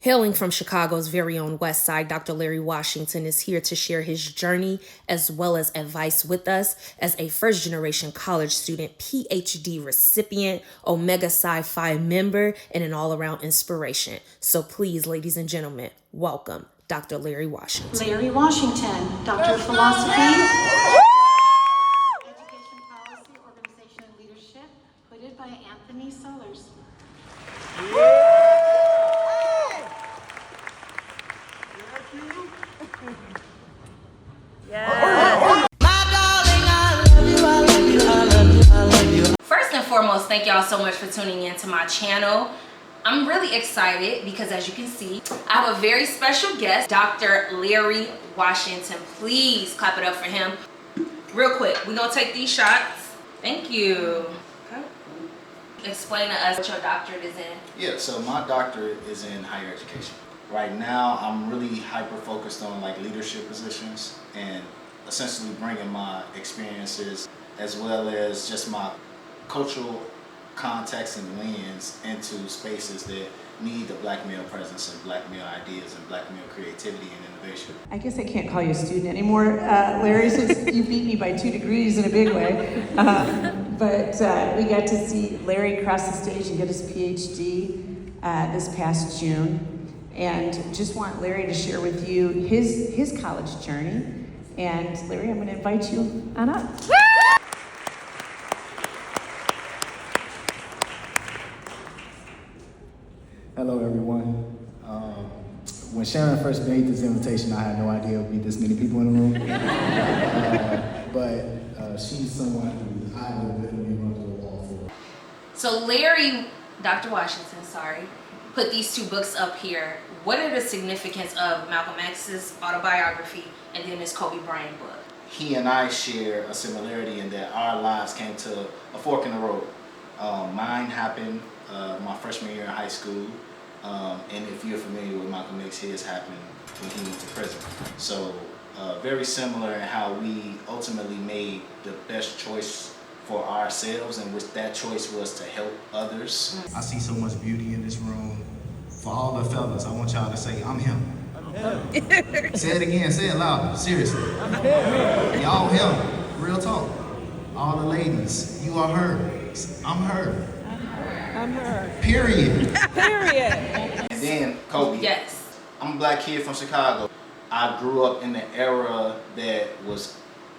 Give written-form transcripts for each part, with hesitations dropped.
Hailing from Chicago's very own West Side, Dr. Larry Washington is here to share his journey as well as advice with us as a first-generation college student, PhD recipient, Omega Psi Phi member, and an all-around inspiration. So please, ladies and gentlemen, welcome Dr. Larry Washington. Larry Washington, Doctor of Philosophy, Education Policy, Organization, and Leadership, hooded by Anthony Sellers. First and foremost, thank y'all so much for tuning in to my channel. I'm really excited because, as you can see, I have a very special guest, Dr. Larry Washington. Please clap it up for him. Real quick, we're gonna take these shots. Thank you. Okay. Explain to us what your doctorate is in. Yeah, so my doctorate is in higher education. Right now, I'm really hyper-focused on like leadership positions and essentially bringing my experiences as well as just my cultural context and lens into spaces that need the black male presence and black male ideas and black male creativity and innovation. I guess I can't call you a student anymore, Larry, since you beat me by 2 degrees in a big way. But we got to see Larry cross the stage and get his PhD this past June. And just want Larry to share with you his college journey. And Larry, I'm going to invite you on up. Hello, everyone. When Sharon first made this invitation, I had no idea it would be this many people in the room. But she's someone who I would literally run to the wall for. So Larry, Dr. Washington, put these 2 books up here. What are the significance of Malcolm X's autobiography and then his Kobe Bryant book? He and I share a similarity in that our lives came to a fork in the road. Mine happened my freshman year in high school, and if you're familiar with Malcolm X, his happened when he went to prison. So very similar in how we ultimately made the best choice for ourselves, and which that choice was to help others. I see so much beauty in this room. For all the fellas, I want y'all to say, I'm him. Say it again, say it louder, seriously. Y'all him, real talk. All the ladies, you are her. I'm her. I'm her. Period. Period. And then Kobe. Yes. I'm a black kid from Chicago. I grew up in the era that was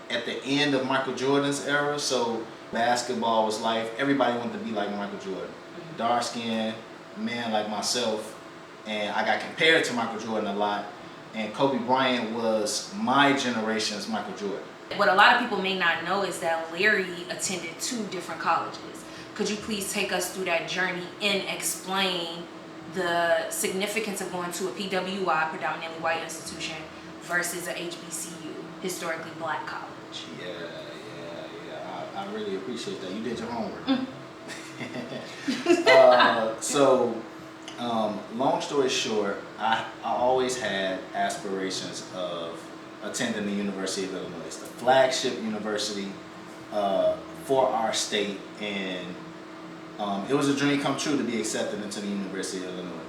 at the end of Michael Jordan's era, so basketball was life. Everybody wanted to be like Michael Jordan. Dark skinned man like myself, and I got compared to Michael Jordan a lot, and Kobe Bryant was my generation's Michael Jordan. What a lot of people may not know is that Larry attended 2 different colleges. Could you please take us through that journey and explain the significance of going to a PWI, predominantly white institution, versus an HBCU, historically black college? Yeah. I really appreciate that. You did your homework. Long story short, I always had aspirations of attending the University of Illinois. It's the flagship university for our state, and it was a dream come true to be accepted into the University of Illinois.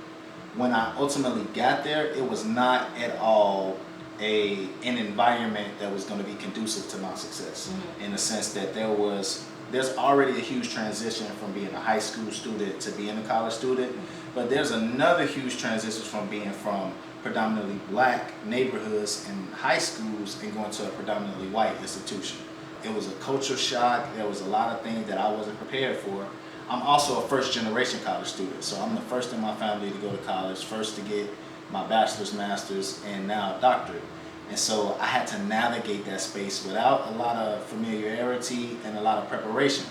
When I ultimately got there, it was not at all an environment that was going to be conducive to my success, in the sense that there's already a huge transition from being a high school student to being a college student, but there's another huge transition from being from predominantly black neighborhoods and high schools and going to a predominantly white institution. It was a culture shock. There was a lot of things that I wasn't prepared for. I'm also a first-generation college student, so I'm the first in my family to go to college, first to get my bachelor's, master's, and now a doctorate. And so I had to navigate that space without a lot of familiarity and a lot of preparation.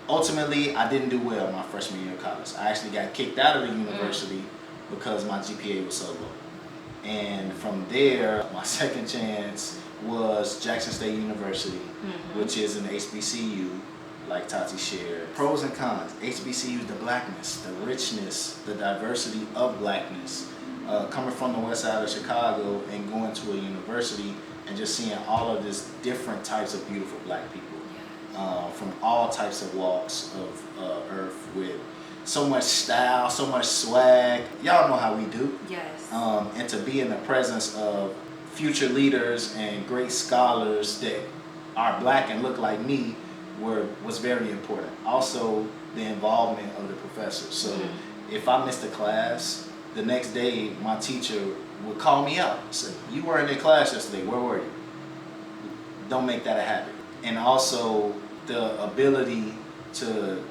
Ultimately, I didn't do well my freshman year of college. I actually got kicked out of the university because my GPA was so low. And from there, my second chance was Jackson State University, which is an HBCU, like Tati shared. Pros and cons. HBCUs, the blackness, the richness, the diversity of blackness. Coming from the west side of Chicago and going to a university and just seeing all of these different types of beautiful black people from all types of walks of earth, with so much style, so much swag. Y'all know how we do. Yes. And to be in the presence of future leaders and great scholars that are black and look like me was very important. Also, the involvement of the professors. So if I missed a class, the next day my teacher would call me out and say, "You weren't in class yesterday, where were you?" Don't make that a habit. And also the ability to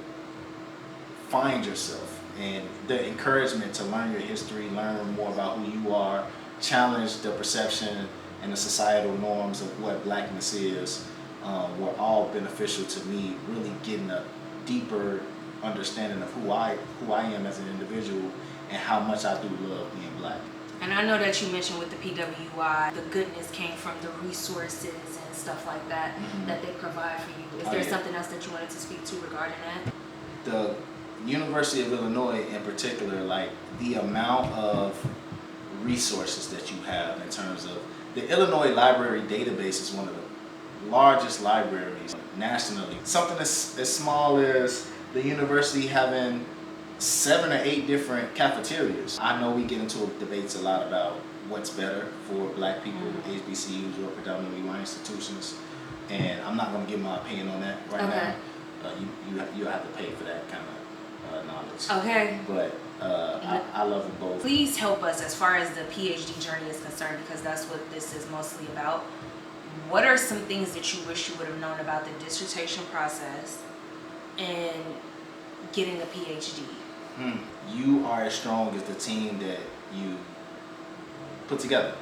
find yourself and the encouragement to learn your history, learn more about who you are, challenge the perception and the societal norms of what blackness is, were all beneficial to me, really getting a deeper understanding of who I am as an individual and how much I do love being black. And I know that you mentioned with the PWI, the goodness came from the resources and stuff like that that they provide for you. Is there something else that you wanted to speak to regarding that? The University of Illinois in particular, like the amount of resources that you have in terms of the Illinois Library Database is one of the largest libraries nationally. Something as small as the university having 7 or 8 different cafeterias. I know we get into debates a lot about what's better for black people, HBCUs or predominantly white institutions, and I'm not going to give my opinion on that right now. You have to pay for that kind of knowledge. Okay. But I love them both. Please help us as far as the PhD journey is concerned, because that's what this is mostly about. What are some things that you wish you would have known about the dissertation process and getting a PhD? You are as strong as the team that you put together.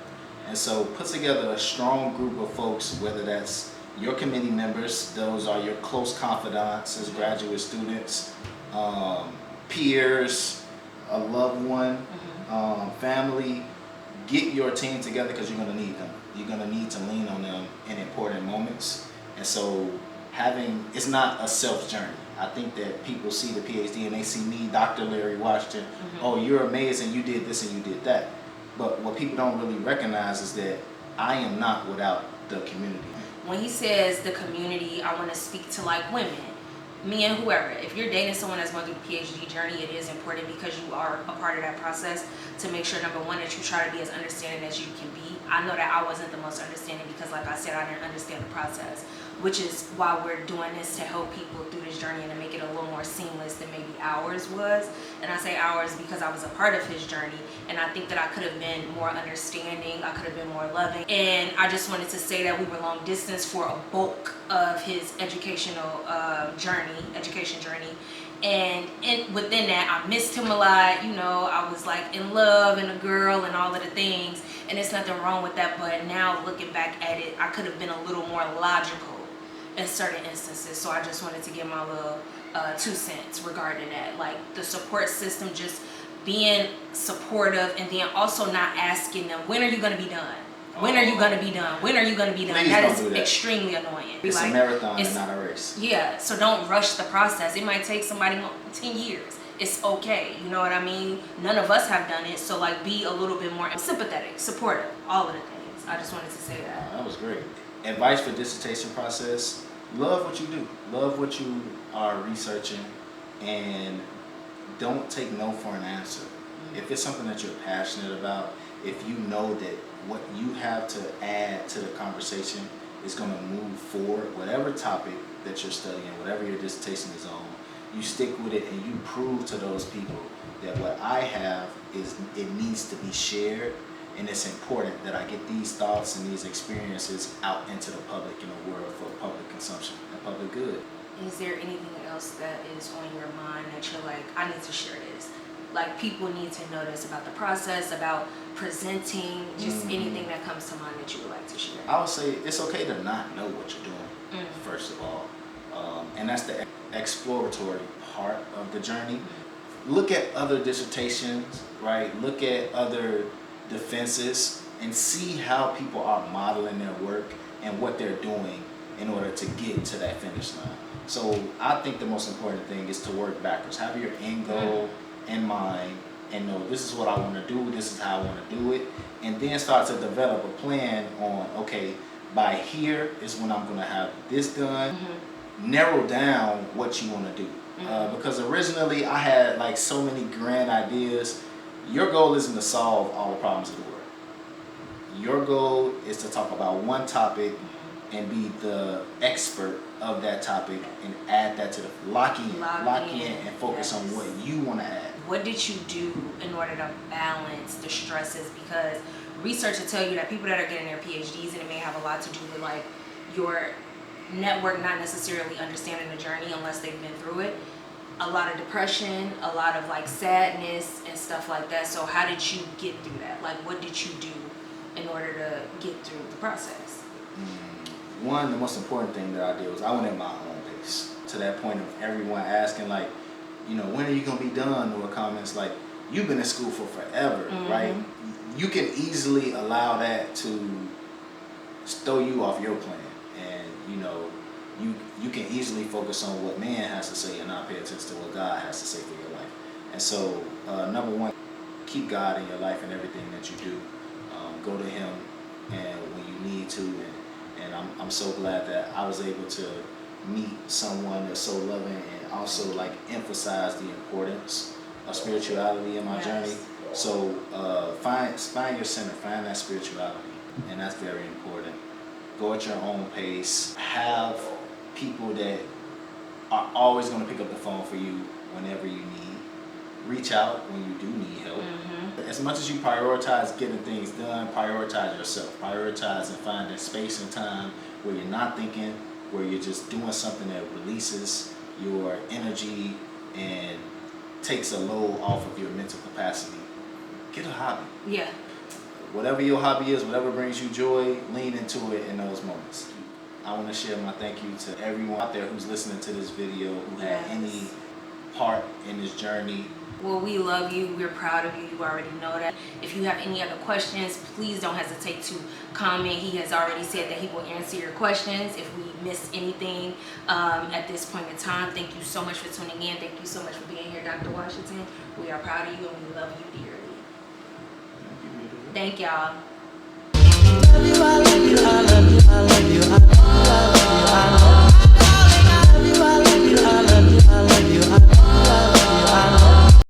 And so put together a strong group of folks, whether that's your committee members, those are your close confidants as graduate students, peers, a loved one, family. Get your team together because you're going to need them. You're going to need to lean on them in important moments. And so it's not a self journey. I think that people see the PhD and they see me, Dr. Larry Washington, oh, you're amazing, you did this and you did that. But what people don't really recognize is that I am not without the community. When he says the community, I want to speak to like women, me and whoever. If you're dating someone that's going through the PhD journey, it is important because you are a part of that process to make sure, number one, that you try to be as understanding as you can be. I know that I wasn't the most understanding because, like I said, I didn't understand the process, which is why we're doing this, to help people through this journey and to make it a little more seamless than maybe ours was. And I say ours because I was a part of his journey, and I think that I could have been more understanding, I could have been more loving. And I just wanted to say that we were long distance for a bulk of his educational education journey. And within that, I missed him a lot. You know, I was like in love and a girl and all of the things, and there's nothing wrong with that. But now looking back at it, I could have been a little more logical in certain instances. So I just wanted to give my little 2 cents regarding that. Like the support system, just being supportive, and then also not asking them, when are you going to be done? When are you going to be done? When are you going to be done? Please that don't is do that. Extremely annoying. It's like, a marathon it's, and not a race. Yeah, so don't rush the process. It might take somebody 10 years. It's okay, you know what I mean? None of us have done it, so like be a little bit more sympathetic, supportive, all of the things. I just wanted to say that. That was great. Advice for dissertation process: love what you do. Love what you are researching, and don't take no for an answer. If it's something that you're passionate about, if you know that what you have to add to the conversation is going to move forward, whatever topic that you're studying, whatever your dissertation is on, you stick with it and you prove to those people that what I have is, it needs to be shared, and it's important that I get these thoughts and these experiences out into the public, in the world, for public consumption and public good. Is there anything else that is on your mind that you're like, I need to share this? Like people need to know this about the process, about presenting, just anything that comes to mind that you would like to share? I would say it's okay to not know what you're doing, first of all. And that's the exploratory part of the journey. Look at other dissertations, right? Look at other defenses and see how people are modeling their work and what they're doing in order to get to that finish line. So I think the most important thing is to work backwards. Have your end goal in mind and know this is what I want to do, this is how I want to do it, and then start to develop a plan on, okay, by here is when I'm going to have this done. Narrow down what you want to do. Because originally I had like so many grand ideas. Your goal isn't to solve all the problems of the world. Your goal is to talk about one topic and be the expert of that topic and add that to the lock in and focus on what you want to add. What did you do in order to balance the stresses? Because research will tell you that people that are getting their PhDs, and it may have a lot to do with like your network not necessarily understanding the journey unless they've been through it. A lot of depression, a lot of like sadness and stuff like that. So how did you get through that? Like what did you do in order to get through the process? One, the most important thing that I did was I went at my own pace. To that point of everyone asking like, you know, when are you gonna be done? Or comments like, you've been in school for forever, right? You can easily allow that to throw you off your plan. And you know, you can easily focus on what man has to say and not pay attention to what God has to say for your life. And so, number one, keep God in your life and everything that you do. Go to Him, and when you need to. And I'm so glad that I was able to meet someone that's so loving and also like emphasize the importance of spirituality in my journey. So find your center, find that spirituality, and that's very important. Go at your own pace. Have people that are always going to pick up the phone for you whenever you need. Reach out when you do need help. As much as you prioritize getting things done, prioritize yourself. Prioritize and find that space and time where you're not thinking, where you're just doing something that releases your energy and takes a load off of your mental capacity. Get a hobby. Yeah. Whatever your hobby is, whatever brings you joy, lean into it in those moments. I want to share my thank you to everyone out there who's listening to this video, who had any part in this journey. Well, we love you. We're proud of you. You already know that. If you have any other questions, please don't hesitate to comment. He has already said that he will answer your questions if we miss anything at this point in time. Thank you so much for tuning in. Thank you so much for being here, Dr. Washington. We are proud of you and we love you dearly. Thank y'all. I love you, I love you, I love you, I love you.